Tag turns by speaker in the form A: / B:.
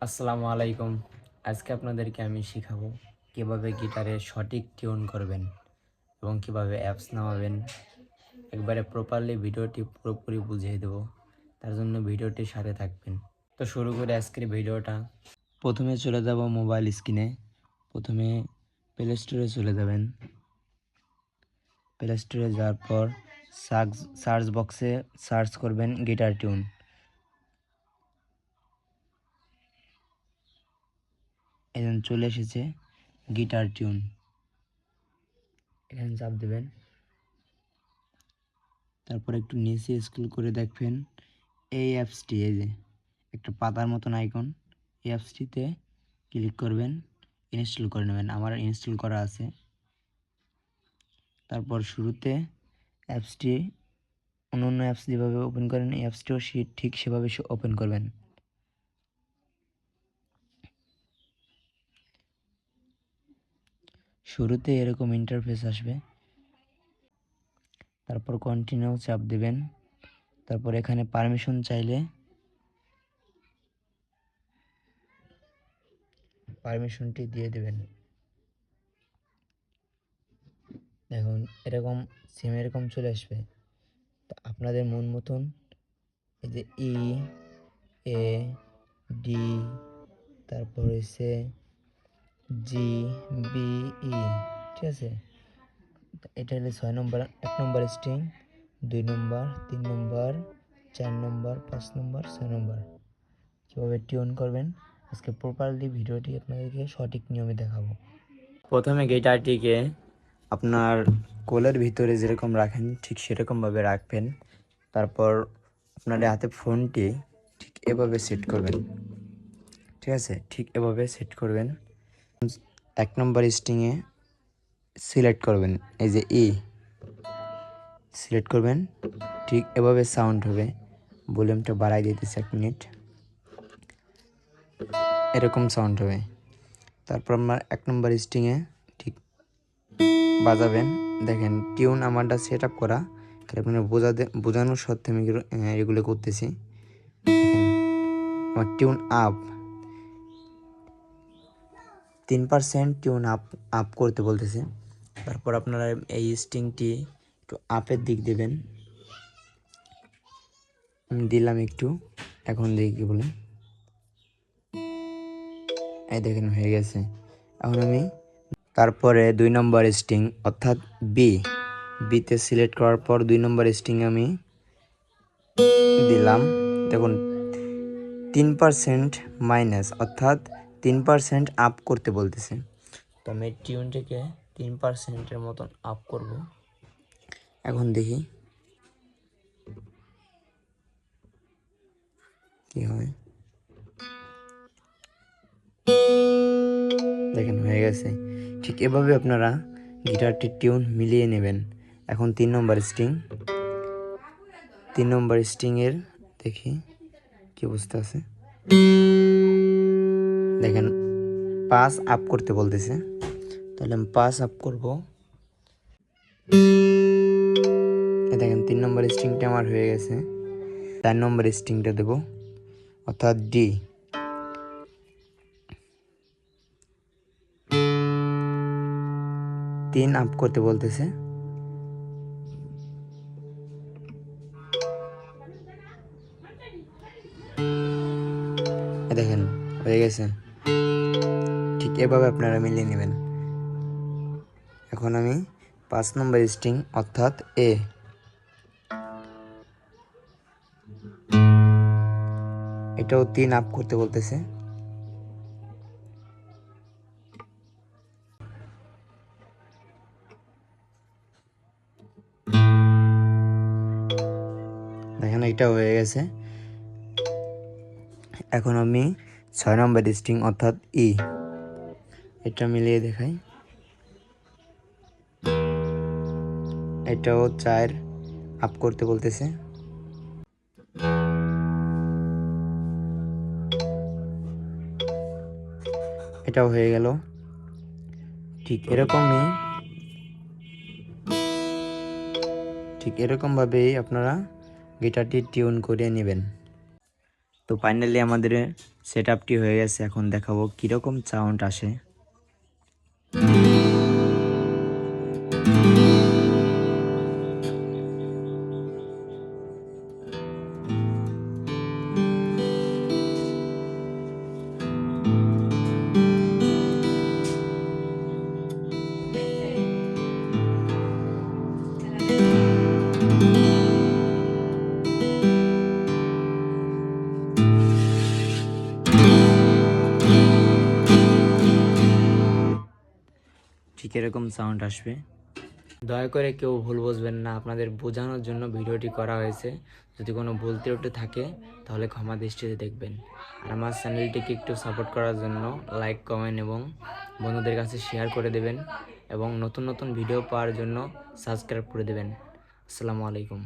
A: আসসালামু আলাইকুম। আজকে আপনাদেরকে আমি শিখাবো কিভাবে গিটারে সঠিক টিউন করবেন এবং কিভাবে অ্যাপস নামাবেন। একবারে প্রপারলি ভিডিওটি পুরোপুরি বুঝিয়ে দেবো। তার জন্য ভিডিওটির সাথে থাকবেন। তো শুরু করে আজকের ভিডিওটা। প্রথমে চলে যাব মোবাইল স্ক্রিনে। প্রথমে প্লে স্টোরে চলে যাবেন। প্লে স্টোরে যাওয়ার পর সার্চ বক্সে সার্চ করবেন গিটার টিউন। এখন চলে এসেছে গিটার টিউন, এখানে চাপ দেবেন। তারপর একটু নিচে স্ক্রল করে দেখবেন এই অ্যাপসটি, এই যে একটা পাতার মতন আইকন, এই অ্যাপসটিতে ক্লিক করবেন, ইনস্টল করে নেবেন। আমার ইনস্টল করা আছে। তারপর শুরুতে অ্যাপসটি অন্য অ্যাপস যেভাবে ওপেন করেন এই অ্যাপসটিও ঠিক সেভাবে ওপেন করবেন। শুরুতে এরকম ইন্টারফেস আসবে। তারপর কন্টিনিউ চাপ দেবেন। তারপর এখানে পারমিশন চাইলে পারমিশনটি দিয়ে দেবেন। দেখুন এরকম সিম এরকম চলে আসবে। তা আপনাদের মন মতন এই যে এ ডি, তারপর হচ্ছে জি বি ই, ঠিক আছে। এটা হলো 6 নম্বর, 1 নম্বর স্ট্রিং, 2 নম্বর, 3 নম্বর, 4 নম্বর, 5 নম্বর, 6 নম্বর। কীভাবে টিউন করবেন আজকে প্রপারলি ভিডিওটি আপনাদেরকে সঠিক নিয়মে দেখাবো। প্রথমে গিটারটিকে আপনার কোলের ভিতরে যেরকম রাখেন ঠিক সেরকমভাবে রাখবেন। তারপর আপনার হাতে ফোনটি ঠিক এভাবে সেট করবেন, ঠিক আছে। ঠিক এভাবে সেট করবেন। 1 নম্বর স্ট্রিংয়ে সিলেক্ট করবেন, এই যে সিলেক্ট করবেন। ঠিক এভাবে সাউন্ড হবে। ভলিউমটা বাড়াই দিতেছি 1 মিনিট। এরকম সাউন্ড হবে। তারপর আপনার 1 নম্বর স্ট্রিংয়ে ঠিক বাজাবেন। দেখেন টিউন আমারটা সেট আপ করা, আপনার বোঝানোর সত্ত্বে আমি এগুলো করতেছি। দেখেন আমার টিউন আপ 3% টিউন আপ করতে বলতেছে। তারপর আপনারা এই স্ট্রিংটি একটু আপের দিক দেবেন। দিলাম একটু, এখন দেখি কি বলে। এই দেখেন হয়ে গেছে। এখন আমি তারপরে 2 নম্বর স্ট্রিং অর্থাৎ বিতে সিলেক্ট করার পর 2 নম্বর স্ট্রিং আমি দিলাম। দেখুন 3% মাইনাস অর্থাৎ 3% আপ করতে বলতেছে। তো আমি টিউনটিকে 3%-এর মতন আপ করব। এখন দেখি কি হয়। দেখেন হয়ে গেছে। ঠিক এভাবে আপনারা গিটারটির টিউন মিলিয়ে নেবেন। এখন 3 নম্বর স্ট্রিং, 3 নম্বর স্ট্রিংয়ের দেখি কি অবস্থা আছে। দেখেন 5 আপ করতে বলতেছে, তাহলে আমি 5 আপ করব। দেখেন 3 নম্বর স্ট্রিংটা আমার হয়ে গেছে। 4 নম্বর স্ট্রিংটা দেব অর্থাৎ ডি। তিন আপ করতে বলতেছে। দেখেন হয়ে গেছে। ঠিক এভাবে আপনারা মিলিয়ে নেবেন। এখন আমি 5 নম্বর স্ট্রিং অর্থাৎ এটাও 3 আপ করতে বলতেছে। দেখেন এটা হয়ে গেছে। এখন আমি 6 নম্বর স্ট্রিং অর্থাৎ এটা মিলিয়ে দেখাই। এটাও 4 আপ করতে বলতেছে। এটাও হয়ে গেল। ঠিক এরকমভাবেই আপনারা গিটারটি টিউন করে নেবেন। তো তো ফাইনালি আমাদের সেট আপটি হয়ে গেছে, এখন দেখাবো কীরকম সাউন্ড আসে। ঠিক এরকম সাউন্ড আসবে। দয়া করে কেউ ভুল বুঝবেন না, আপনাদের বোঝানোর জন্য ভিডিওটি করা হয়েছে। যদি কোনো ভুল ত্রুটি থাকে তাহলে ক্ষমা দৃষ্টিতে দেখবেন। আর আমার চ্যানেলটিকে একটু সাপোর্ট করার জন্য লাইক, কমেন্ট এবং বন্ধুদের কাছে শেয়ার করে দেবেন এবং নতুন নতুন ভিডিও পাওয়ার জন্য সাবস্ক্রাইব করে দেবেন। আসসালামু আলাইকুম।